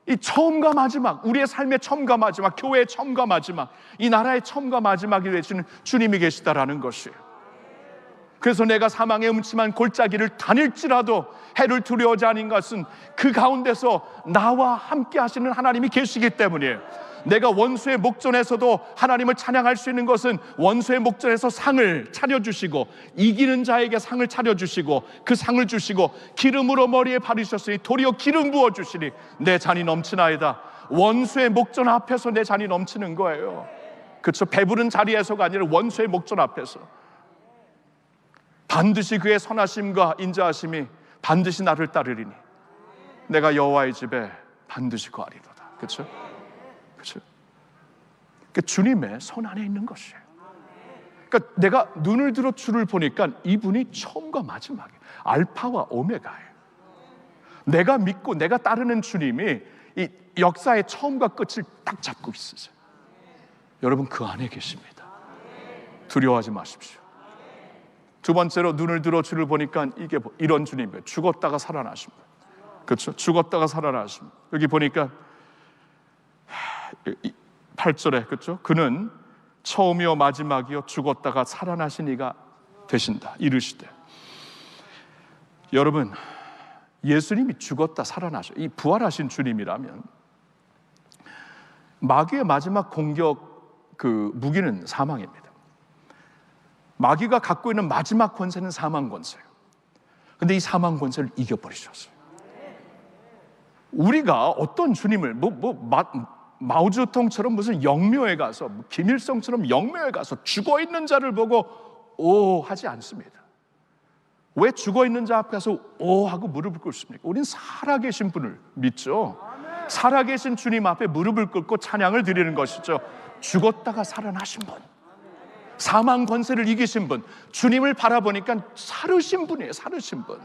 이 처음과 마지막, 우리의 삶의 처음과 마지막, 교회의 처음과 마지막, 이 나라의 처음과 마지막이 되시는 주님이 계시다라는 것이에요. 그래서 내가 사망의 음침한 골짜기를 다닐지라도 해를 두려워하지 않은 것은 그 가운데서 나와 함께 하시는 하나님이 계시기 때문이에요. 내가 원수의 목전에서도 하나님을 찬양할 수 있는 것은 원수의 목전에서 상을 차려주시고 이기는 자에게 상을 차려주시고 그 상을 주시고 기름으로 머리에 바르셨으니 도리어 기름 부어주시니 내 잔이 넘치나이다. 원수의 목전 앞에서 내 잔이 넘치는 거예요. 그렇죠? 배부른 자리에서가 아니라 원수의 목전 앞에서 반드시 그의 선하심과 인자하심이 반드시 나를 따르리니 내가 여호와의 집에 반드시 거하리로다. 그렇죠? 그렇죠? 그러니까 주님의 손 안에 있는 것이에요. 그러니까 내가 눈을 들어 주를 보니까 이분이 처음과 마지막이에요. 알파와 오메가예요. 내가 믿고 내가 따르는 주님이 이 역사의 처음과 끝을 딱 잡고 있으세요. 여러분, 그 안에 계십니다. 두려워하지 마십시오. 두 번째로 눈을 들어 주를 보니까 이게 이런 주님이에요. 죽었다가 살아나신 분. 그렇죠? 죽었다가 살아나신 분. 여기 보니까 8절에 그렇죠? 그는 처음이요 마지막이요 죽었다가 살아나신 이가 되신다. 이르시되. 여러분, 예수님이 죽었다 살아나셔. 이 부활하신 주님이라면 마귀의 마지막 공격 그 무기는 사망입니다. 마귀가 갖고 있는 마지막 권세는 사망 권세예요. 그런데 이 사망 권세를 이겨버리셨어요. 우리가 어떤 주님을 마오쩌둥처럼 무슨 영묘에 가서 김일성처럼 영묘에 가서 죽어있는 자를 보고 오 하지 않습니다. 왜 죽어있는 자 앞에서 오 하고 무릎을 꿇습니까? 우린 살아계신 분을 믿죠. 살아계신 주님 앞에 무릎을 꿇고 찬양을 드리는 것이죠. 죽었다가 살아나신 분, 사망 권세를 이기신 분, 주님을 바라보니까 살으신 분이에요. 살으신 분.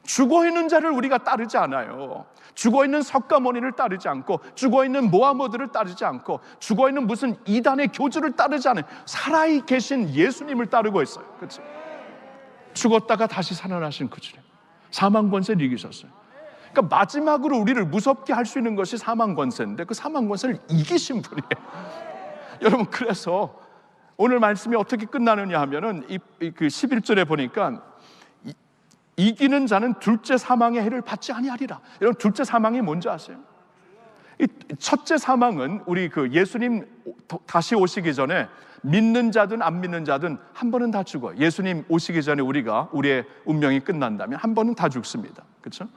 죽어있는 자를 우리가 따르지 않아요. 죽어있는 석가모니를 따르지 않고 죽어있는 모하모드를 따르지 않고 죽어있는 무슨 이단의 교주를 따르지 않아요. 살아계신 예수님을 따르고 있어요. 그렇죠? 죽었다가 다시 살아나신 그 주님, 사망 권세를 이기셨어요. 그러니까 마지막으로 우리를 무섭게 할 수 있는 것이 사망 권세인데 그 사망 권세를 이기신 분이에요. 여러분, 그래서 오늘 말씀이 어떻게 끝나느냐 하면은 그 11절에 보니까 이기는 자는 둘째 사망의 해를 받지 아니하리라. 여러분, 둘째 사망이 뭔지 아세요? 이 첫째 사망은 우리 그 예수님 다시 오시기 전에 믿는 자든 안 믿는 자든 한 번은 다 죽어요. 예수님 오시기 전에 우리의 운명이 끝난다면 한 번은 다 죽습니다. 그렇죠?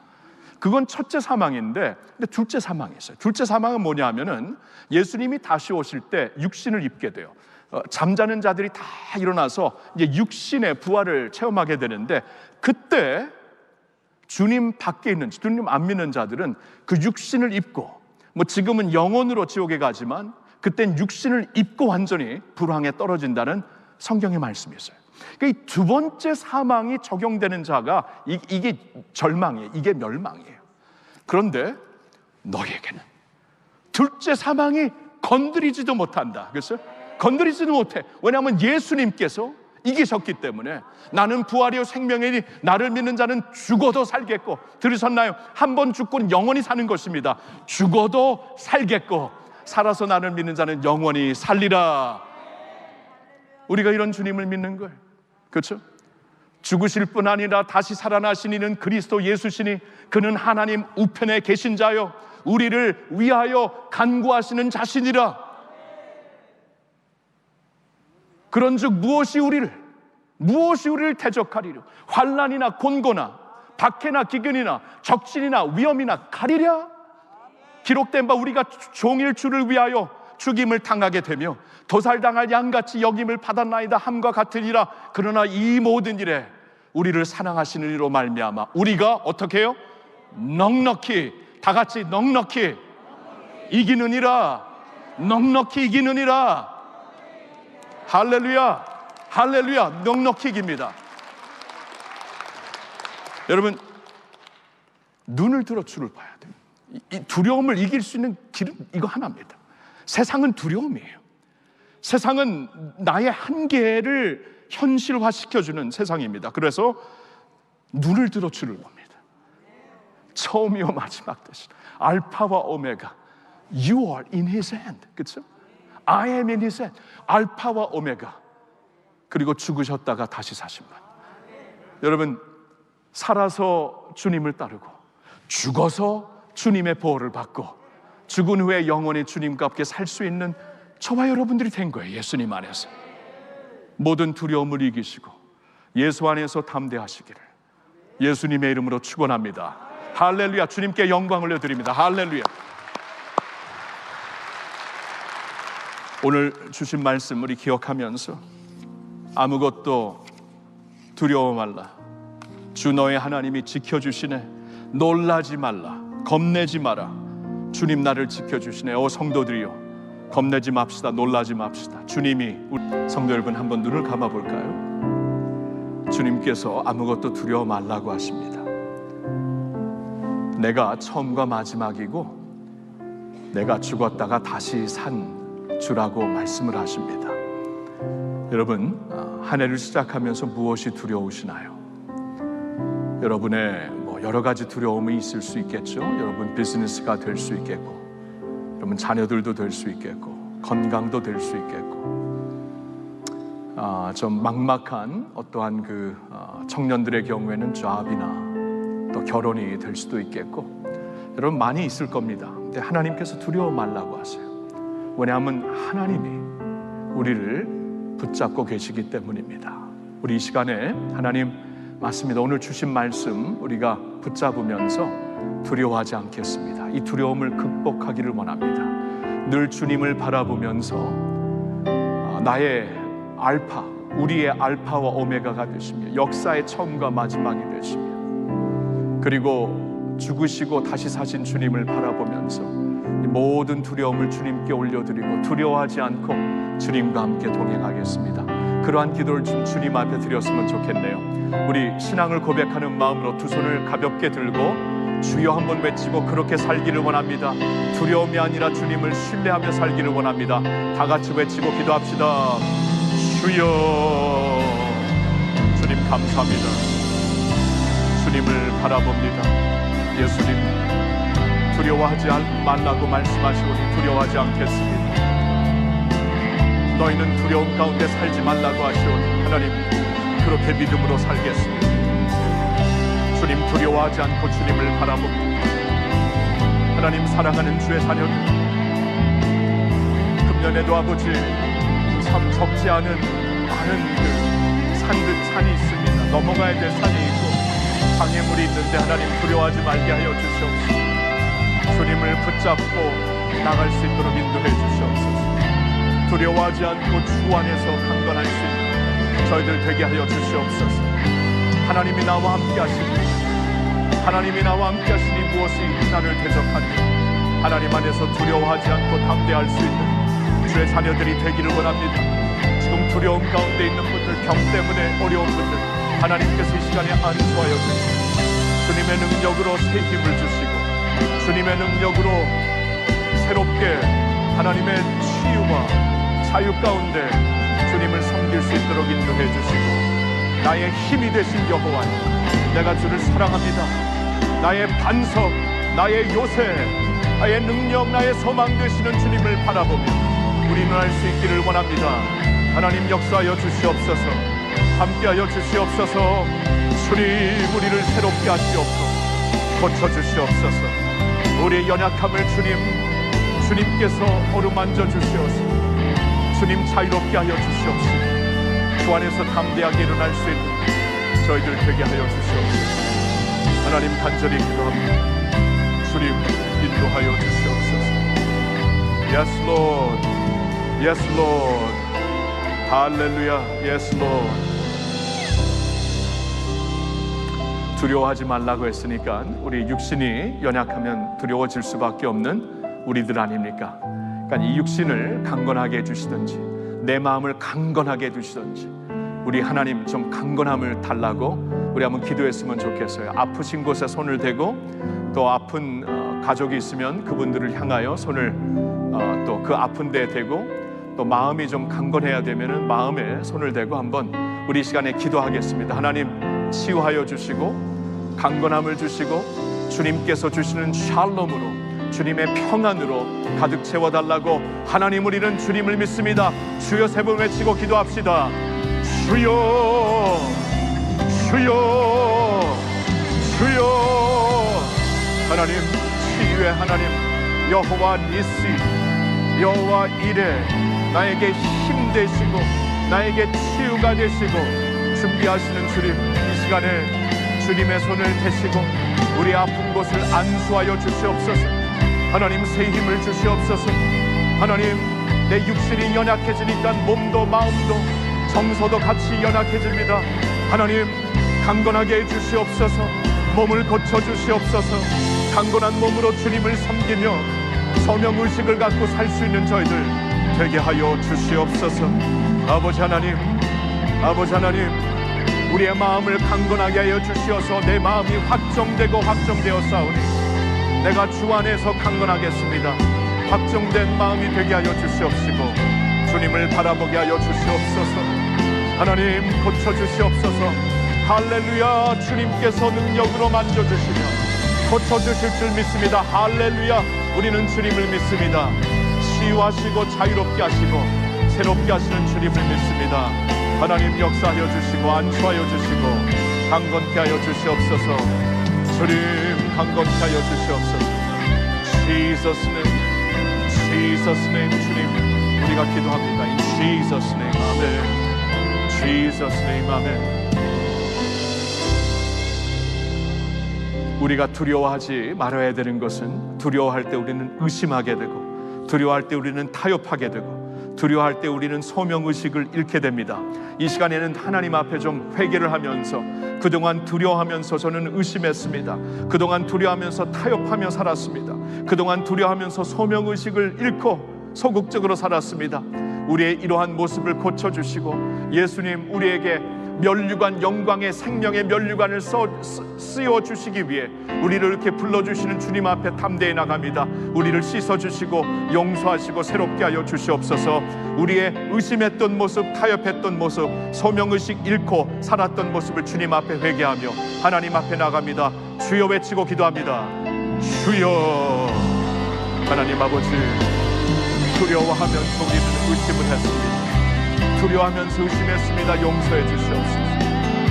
그건 첫째 사망인데, 근데 둘째 사망이 있어요. 둘째 사망은 뭐냐 하면은 예수님이 다시 오실 때 육신을 입게 돼요. 잠자는 자들이 다 일어나서 이제 육신의 부활을 체험하게 되는데, 그때 주님 밖에 있는, 주님 안 믿는 자들은 그 육신을 입고, 뭐 지금은 영혼으로 지옥에 가지만 그땐 육신을 입고 완전히 불황에 떨어진다는 성경의 말씀이 있어요. 그러니까 이 두 번째 사망이 적용되는 자가 이게 절망이에요. 이게 멸망이에요. 그런데 너희에게는 둘째 사망이 건드리지도 못한다. 그렇죠? 건드리지도 못해. 왜냐하면 예수님께서 이기셨기 때문에 나는 부활이요 생명이니 나를 믿는 자는 죽어도 살겠고, 들으셨나요? 한 번 죽고는 영원히 사는 것입니다. 죽어도 살겠고 살아서 나를 믿는 자는 영원히 살리라. 우리가 이런 주님을 믿는 거예요. 그렇죠? 죽으실 뿐 아니라 다시 살아나신 이는 그리스도 예수시니 그는 하나님 우편에 계신 자요 우리를 위하여 간구하시는 자신이라. 그런즉 무엇이 우리를 대적하리려? 환난이나 곤고나 박해나 기근이나 적신이나 위험이나 가리랴? 기록된 바 우리가 종일 주를 위하여 죽임을 당하게 되며 도살당할 양같이 여김을 받았나이다 함과 같으리라. 그러나 이 모든 일에 우리를 사랑하시는 이로 말미암아 우리가 어떻게 해요? 넉넉히, 다 같이 넉넉히 이기느니라. 넉넉히 이기느니라. 할렐루야, 할렐루야. 넉넉히 이깁니다. 여러분, 눈을 들어 주를 봐야 돼요. 이 두려움을 이길 수 있는 길은 이거 하나입니다. 세상은 두려움이에요. 세상은 나의 한계를 현실화시켜주는 세상입니다. 그래서 눈을 들어 주를 봅니다. 처음이요 마지막 되신 알파와 오메가, You are in His hand. 그렇죠? I am in His hand. 알파와 오메가. 그리고 죽으셨다가 다시 사신 분. 여러분, 살아서 주님을 따르고 죽어서 주님의 보호를 받고 죽은 후에 영원히 주님과 함께 살 수 있는 저와 여러분들이 된 거예요. 예수님 안에서 모든 두려움을 이기시고 예수 안에서 담대하시기를 예수님의 이름으로 축원합니다. 할렐루야. 주님께 영광 올려드립니다. 할렐루야. 오늘 주신 말씀 우리 기억하면서 아무것도 두려워 말라. 주 너의 하나님이 지켜주시네. 놀라지 말라. 겁내지 마라. 주님 나를 지켜주시네. 성도들이요, 겁내지 맙시다. 놀라지 맙시다. 주님이, 우리 성도 여러분 한번 눈을 감아볼까요? 주님께서 아무것도 두려워 말라고 하십니다. 내가 처음과 마지막이고 내가 죽었다가 다시 산 주라고 말씀을 하십니다. 여러분, 한 해를 시작하면서 무엇이 두려우시나요? 여러분의 여러 가지 두려움이 있을 수 있겠죠. 여러분 비즈니스가 될 수 있겠고, 여러분 자녀들도 될 수 있겠고, 건강도 될 수 있겠고, 좀 막막한 어떠한 청년들의 경우에는 잡이나 또 결혼이 될 수도 있겠고, 여러분 많이 있을 겁니다. 근데 하나님께서 두려워 말라고 하세요. 왜냐하면 하나님이 우리를 붙잡고 계시기 때문입니다. 우리 이 시간에 하나님, 맞습니다, 오늘 주신 말씀 우리가 붙잡으면서 두려워하지 않겠습니다. 이 두려움을 극복하기를 원합니다. 늘 주님을 바라보면서 나의 알파, 우리의 알파와 오메가가 되시며 역사의 처음과 마지막이 되시며, 그리고 죽으시고 다시 사신 주님을 바라보면서 모든 두려움을 주님께 올려드리고 두려워하지 않고 주님과 함께 동행하겠습니다. 그러한 기도를 주님 앞에 드렸으면 좋겠네요. 우리 신앙을 고백하는 마음으로 두 손을 가볍게 들고 주여 한번 외치고 그렇게 살기를 원합니다. 두려움이 아니라 주님을 신뢰하며 살기를 원합니다. 다 같이 외치고 기도합시다. 주여. 주님 감사합니다. 주님을 바라봅니다. 예수님, 두려워하지 말라고 말씀하시오니 두려워하지 않겠습니다. 너희는 두려움 가운데 살지 말라고 하시오니 하나님, 그렇게 믿음으로 살겠습니다. 주님, 두려워하지 않고 주님을 바라봅니다. 하나님, 사랑하는 주의 자녀들, 금년에도 아버지 참 적지 않은 많은 산이 있습니다. 넘어가야 될 산이 있고 장애물이 있는데 하나님, 두려워하지 말게 하여 주시옵소서. 주님을 붙잡고 나갈 수 있도록 인도해 주시옵소서. 두려워하지 않고 주 안에서 강건할 수 있는 저희들 되게 하여 주시옵소서. 하나님이 나와 함께 하시니, 하나님이 나와 함께 하시니 무엇이 나를 대적하니, 하나님 안에서 두려워하지 않고 담대할 수 있는 주의 자녀들이 되기를 원합니다. 지금 두려움 가운데 있는 분들, 병 때문에 어려운 분들, 하나님께서 이 시간에 안수하여 주시고 주님의 능력으로 새 힘을 주시고 주님의 능력으로 새롭게 하나님의 치유와 자유 가운데 주님을 섬길 수 수 있도록 인도해 주시고, 나의 힘이 되신 여호와님, 내가 주를 사랑합니다. 나의 반석, 나의 요새, 나의 능력, 나의 소망 되시는 주님을 바라보며 우리는 할 수 있기를 원합니다. 하나님 역사하여 주시옵소서. 함께하여 주시옵소서. 주님 우리를 새롭게 하시옵소서. 고쳐주시옵소서. 우리의 연약함을 주님께서 어루만져 주시옵소서. 주님 자유롭게 하여 주시옵소서. 주 안에서 담대하게 일어날 수 있는 저희들 되게 하여 주시옵소서. 하나님 간절히 기도합니다. 주님 인도하여 주시옵소서. Yes Lord, Yes Lord, 할렐루야, Yes Lord. 두려워하지 말라고 했으니까 우리 육신이 연약하면 두려워질 수밖에 없는 우리들 아닙니까? 그러니까 이 육신을 강건하게 해주시든지 내 마음을 강건하게 해주시든지 우리 하나님 좀 강건함을 달라고 우리 한번 기도했으면 좋겠어요. 아프신 곳에 손을 대고 또 아픈 가족이 있으면 그분들을 향하여 손을 또 그 아픈 데에 대고 또 마음이 좀 강건해야 되면은 마음에 손을 대고 한번 우리 시간에 기도하겠습니다. 하나님 치유하여 주시고 강건함을 주시고 주님께서 주시는 샬롬으로 주님의 평안으로 가득 채워달라고 하나님 우리는 주님을 믿습니다. 주여 세 번 외치고 기도합시다. 주여 주여 주여. 하나님 치유의 하나님 여호와 니시 여호와 이레 나에게 힘 되시고 나에게 치유가 되시고 준비하시는 주님 이 시간에 주님의 손을 대시고 우리 아픈 곳을 안수하여 주시옵소서. 하나님 새 힘을 주시옵소서. 하나님 내 육신이 연약해지니까 몸도 마음도 정서도 같이 연약해집니다. 하나님 강건하게 해주시옵소서. 몸을 고쳐주시옵소서. 강건한 몸으로 주님을 섬기며 소명의식을 갖고 살 수 있는 저희들 되게 하여 주시옵소서. 아버지 하나님 우리의 마음을 강건하게 하여 주시어서 내 마음이 확정되고 확정되었사오니 내가 주 안에서 강건하겠습니다. 확정된 마음이 되게 하여 주시옵시고 주님을 바라보게 하여 주시옵소서. 하나님 고쳐주시옵소서. 할렐루야. 주님께서 능력으로 만져주시며 고쳐주실 줄 믿습니다. 할렐루야. 우리는 주님을 믿습니다. 치유하시고 자유롭게 하시고 새롭게 하시는 주님을 믿습니다. 하나님 역사하여 주시고 안수하여 주시고 강건케 하여 주시옵소서. 주님 강건케 하여 주시옵소서. Jesus name, Jesus name. 주님 우리가 기도합니다. In Jesus name, 아멘. Jesus name, 아멘. 우리가 두려워하지 말아야 되는 것은 두려워할 때 우리는 의심하게 되고 두려워할 때 우리는 타협하게 되고 두려워할 때 우리는 소명의식을 잃게 됩니다. 이 시간에는 하나님 앞에 좀 회개를 하면서 그동안 두려워하면서 저는 의심했습니다. 그동안 두려워하면서 타협하며 살았습니다. 그동안 두려워하면서 소명의식을 잃고 소극적으로 살았습니다. 우리의 이러한 모습을 고쳐주시고 예수님 우리에게 면류관 영광의 생명의 면류관을 씌워주시기 위해 우리를 이렇게 불러주시는 주님 앞에 담대히 나갑니다. 우리를 씻어주시고 용서하시고 새롭게 하여 주시옵소서. 우리의 의심했던 모습 타협했던 모습 소명의식 잃고 살았던 모습을 주님 앞에 회개하며 하나님 앞에 나갑니다. 주여 외치고 기도합니다. 주여. 하나님 아버지 두려워하면서 우리는 의심을 했습니다. 두려워하면서 의심했습니다. 용서해 주시옵소서.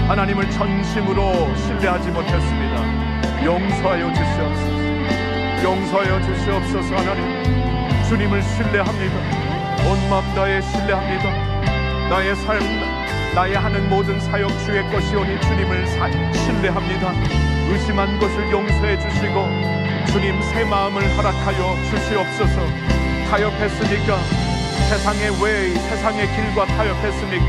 하나님을 전심으로 신뢰하지 못했습니다. 용서하여 주시옵소서. 용서하여 주시옵소서. 하나님 주님을 신뢰합니다. 온 마음 다해 신뢰합니다. 나의 삶 나의 하는 모든 사역 주의 것이오니 주님을 신뢰합니다. 의심한 것을 용서해 주시고 주님 새 마음을 허락하여 주시옵소서. 타협했으니까 세상의 왜 세상의 길과 타협했습니까?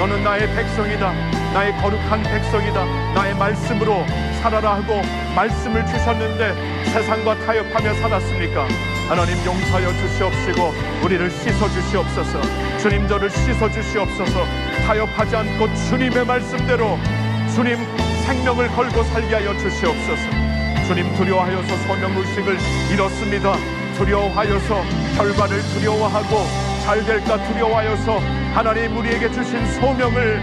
너는 나의 백성이다. 나의 거룩한 백성이다. 나의 말씀으로 살아라 하고 말씀을 주셨는데 세상과 타협하며 살았습니까? 하나님 용서하여 주시옵시고 우리를 씻어 주시옵소서. 주님 저를 씻어 주시옵소서. 타협하지 않고 주님의 말씀대로 주님 생명을 걸고 살게 하여 주시옵소서. 주님 두려워하여서 소명의식을 잃었습니다. 두려워하여서 결과를 두려워하고 잘 될까 두려워하여서 하나님 우리에게 주신 소명을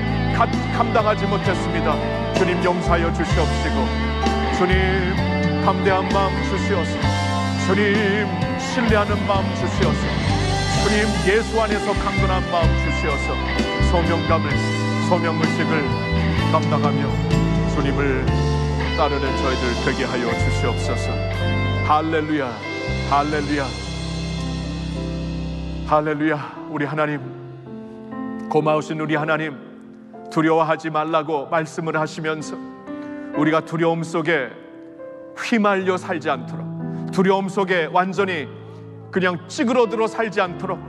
감당하지 못했습니다. 주님 용서하여 주시옵시고, 주님 담대한 마음 주시옵소서. 주님 신뢰하는 마음 주시옵소서. 주님 예수 안에서 강건한 마음 주시옵소서. 소명의식을 감당하며 주님을 따르는 저희들 되게 하여 주시옵소서. 할렐루야, 할렐루야, 할렐루야. 우리 하나님, 고마우신 우리 하나님, 두려워하지 말라고 말씀을 하시면서 우리가 두려움 속에 휘말려 살지 않도록, 두려움 속에 완전히 그냥 찌그러들어 살지 않도록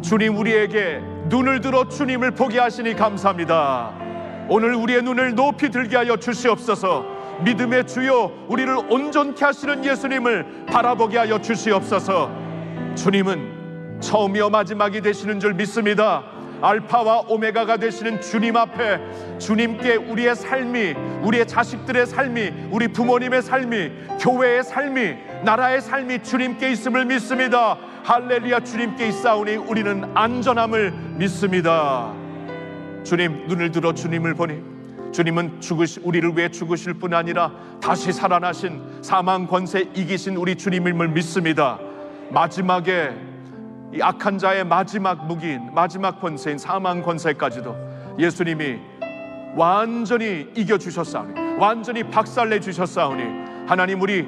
주님 우리에게 눈을 들어 주님을 보게 하시니 감사합니다. 오늘 우리의 눈을 높이 들게 하여 주시옵소서. 믿음의 주요 우리를 온전케 하시는 예수님을 바라보게 하여 주시옵소서. 주님은 처음이요 마지막이 되시는 줄 믿습니다. 알파와 오메가가 되시는 주님 앞에, 주님께 우리의 삶이, 우리의 자식들의 삶이, 우리 부모님의 삶이, 교회의 삶이, 나라의 삶이 주님께 있음을 믿습니다. 할렐루야. 주님께 있사오니 우리는 안전함을 믿습니다. 주님 눈을 들어 주님을 보니 주님은 우리를 위해 죽으실 뿐 아니라 다시 살아나신 사망 권세 이기신 우리 주님임을 믿습니다. 마지막에 이 악한 자의 마지막 무기인, 마지막 권세인 사망 권세까지도 예수님이 완전히 이겨주셨사오니, 완전히 박살내주셨사오니 하나님 우리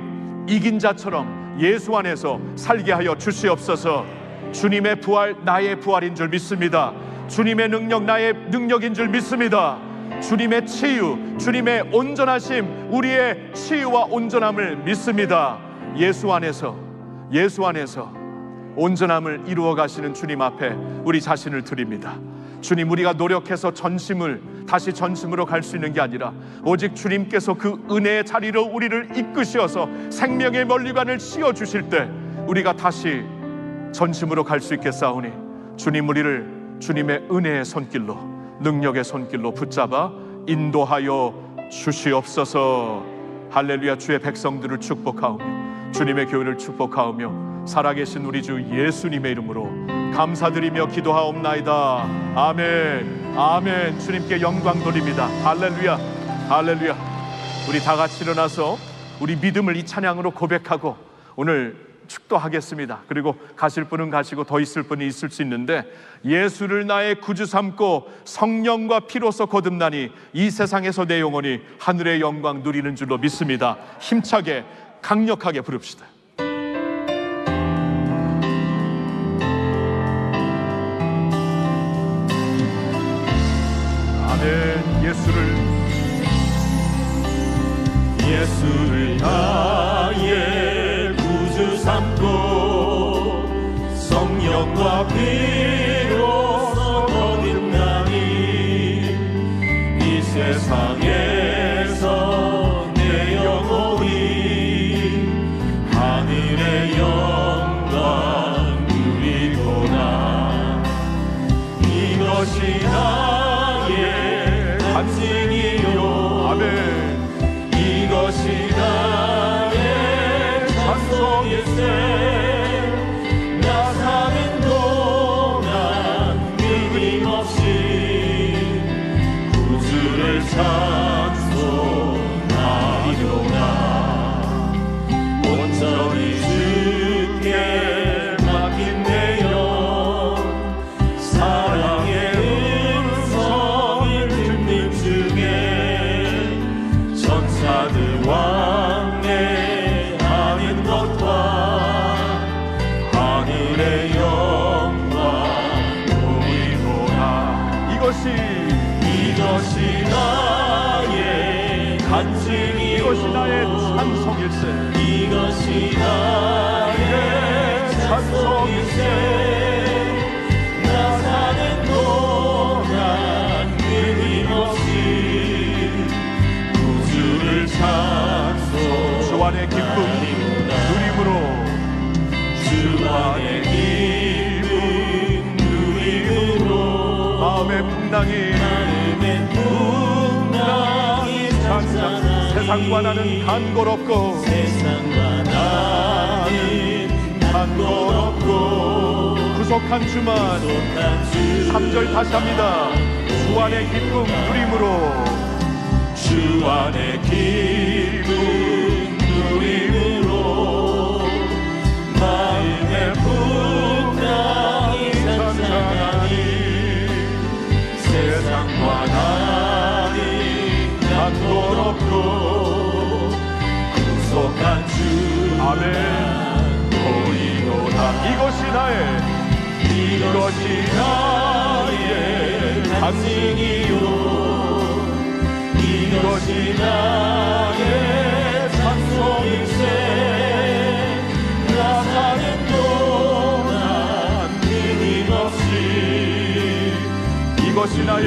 이긴 자처럼 예수 안에서 살게 하여 주시옵소서. 주님의 부활 나의 부활인 줄 믿습니다. 주님의 능력 나의 능력인 줄 믿습니다. 주님의 치유, 주님의 온전하심, 우리의 치유와 온전함을 믿습니다. 예수 안에서 온전함을 이루어 가시는 주님 앞에 우리 자신을 드립니다. 주님, 우리가 노력해서 다시 전심으로 갈 수 있는 게 아니라 오직 주님께서 그 은혜의 자리로 우리를 이끄셔서 생명의 면류관을 씌워주실 때 우리가 다시 전심으로 갈 수 있겠사오니 주님 우리를 주님의 은혜의 손길로, 능력의 손길로 붙잡아 인도하여 주시옵소서. 할렐루야. 주의 백성들을 축복하오며 주님의 교회를 축복하오며 살아계신 우리 주 예수님의 이름으로 감사드리며 기도하옵나이다. 아멘, 아멘. 주님께 영광 돌립니다. 할렐루야, 할렐루야. 우리 다 같이 일어나서 우리 믿음을 이 찬양으로 고백하고 오늘 축도하겠습니다. 그리고 가실 분은 가시고 더 있을 분이 있을 수 있는데, 예수를 나의 구주 삼고 성령과 피로서 거듭나니 이 세상에서 내 영혼이 하늘의 영광 누리는 줄로 믿습니다. 힘차게 강력하게 부릅시다. 아멘. 예수를 나의 구주 삼고 성령과 피로서 거듭나니 이 세상에서 내 영혼이 하늘의 영광 누리도다. 이것이 나의 간증이요. 아멘. 이것이 나의 찬송일세. 나 사는 동안 끊임없이 구주를 찬송하리로다. 온전히 주께 맡긴 내 영, 사랑의 음성을 듣는 중에 천사들 왕래하는 것과 하늘의 영광 보이노라. 이것이 나의 간증이, 이것이 나의 찬송일세. 이것이 나의 찬송일세. 나 사는 동안 끊임없이 구주를 찬송. 주 안의 기쁨 누림으로, 주 안의 기쁨 누림으로 마음의 풍랑이 찬찬. 세상과 나는 간고롭고, 세상과 나는 간고롭고 구속한 주만. 3절 다시 합니다. 주 안의 기쁨 누림으로, 주 안의 기쁨 누림으로 마음의 풍랑이 잔잔하니 세상과 나니 단도롭고 구속한 주 아멘 보이노라. 이것이 나의 간증이요, 이것이 나의 찬송일세. 나 사는 동안 끊임없이 이것이 나의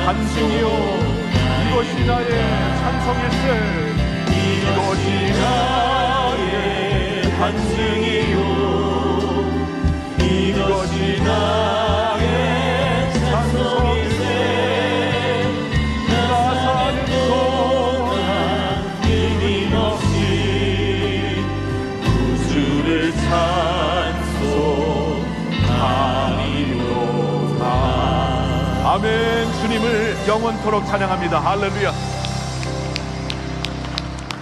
간증이요, 이것이 나의 찬송일세. 이것이 나의 간증이요, 이것이 나의 찬송일세. 나 사는 동안 끊임없이 구주를 찬송하리로다. 아멘. 주님을 영원토록 찬양합니다. 할렐루야.